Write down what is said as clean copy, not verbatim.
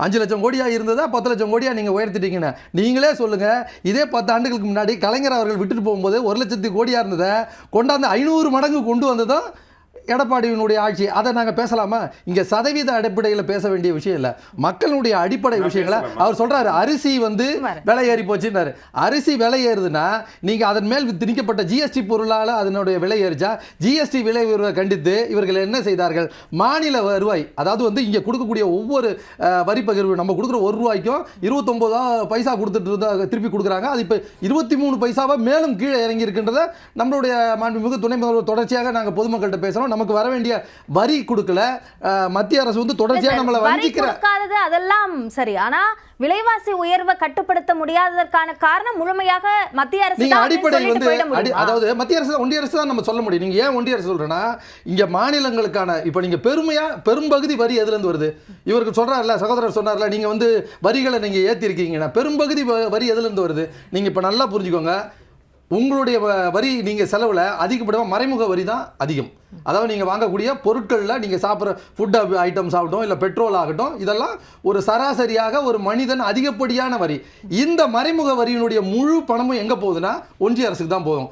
5 லட்சம் கோடியா இருந்ததா 10 லட்சம் கோடியா நீங்க உயர்த்திட்டீங்கன்னு நீங்களே சொல்லுங்க. இதே 10 ஆண்டுகளுக்கு முன்னாடி கலைஞர் அவர்கள் விட்டுட்டு போகும்போது 1 லட்சத்துக்கு கோடியா இருந்ததை கொண்டாந்து 500 மடங்கு கொண்டு வந்ததும் எடப்பாடியினுடைய ஆட்சி. அதை நாங்கள் பேசலாமா? இங்கே சதவீத அடிப்படையில் பேச வேண்டிய விஷயம் இல்லை, மக்களுடைய அடிப்படை விஷயங்களை அவர் சொல்றாரு. அரிசி விலை ஏறி போச்சுன்னாரு. அரிசி விலை ஏறுதுன்னா நீங்கள் அதன் மேல் திணிக்கப்பட்ட ஜிஎஸ்டி பொருளால் அதனுடைய விலை ஏறிச்சா? ஜிஎஸ்டி விலை உயர்வை கண்டித்து இவர்கள் என்ன செய்தார்கள்? மாநில வருவாய், அதாவது இங்கே கொடுக்கக்கூடிய ஒவ்வொரு வரி பகிர்வு, நம்ம கொடுக்குற ₹1 29 பைசா கொடுத்துட்டு இருந்தா திருப்பி கொடுக்குறாங்க. அது இப்போ 23 பைசாவை மேலும் கீழே இறங்கி இருக்கின்றத நம்மளுடைய மாண்புமிகு துணை முதல்வர் தொடர்ச்சியாக நாங்கள் பொதுமக்கள்கிட்ட பேசுகிறோம். நமக்கு வர வேண்டிய வரி கொடுக்கல, மத்திய அரசு தொடர்ச்சியாக நம்மளை வஞ்சிக்கிறது. அதெல்லாம் சரி, ஆனா விலைவாசி உயர்வை கட்டுப்படுத்த முடியாததற்கான காரணம் முழுமையாக மத்திய அரசு. நீங்க அடிப்படை அதாவது மத்திய அரசு, ஒன்றிய அரசு தான் நம்ம சொல்ல முடியும். நீங்க ஏன் ஒன்றிய அரசு சொல்றேன்னா, இங்க மாநிலங்களுக்கான இப்ப நீங்க பெரும்பகுதி வரி எதுல இருந்து வருது? இவருக்கு சொல்றாருல, சகோதரர் சொன்னார்ல, நீங்க வரிகளை நீங்க ஏத்தி இருக்கீங்கன்னா பெரும்பகுதி வரி எதுல இருந்து வருது? நீங்க இப்ப நல்லா புரிஞ்சுக்கோங்க. உங்களுடைய வரி நீங்கள் செலவில் அதிகப்படியாக மறைமுக வரி தான் அதிகம். அதாவது நீங்கள் வாங்கக்கூடிய பொருட்களில் நீங்கள் சாப்பிட்ற ஃபுட் ஐட்டம்ஸ் ஆகட்டும், இல்லை பெட்ரோல் ஆகட்டும், இதெல்லாம் ஒரு சராசரியாக ஒரு மனிதன் அதிகப்படியான வரி. இந்த மறைமுக வரியினுடைய முழு பணமும் எங்கே போகுதுன்னா ஒன்றிய அரசுக்கு தான் போகும்.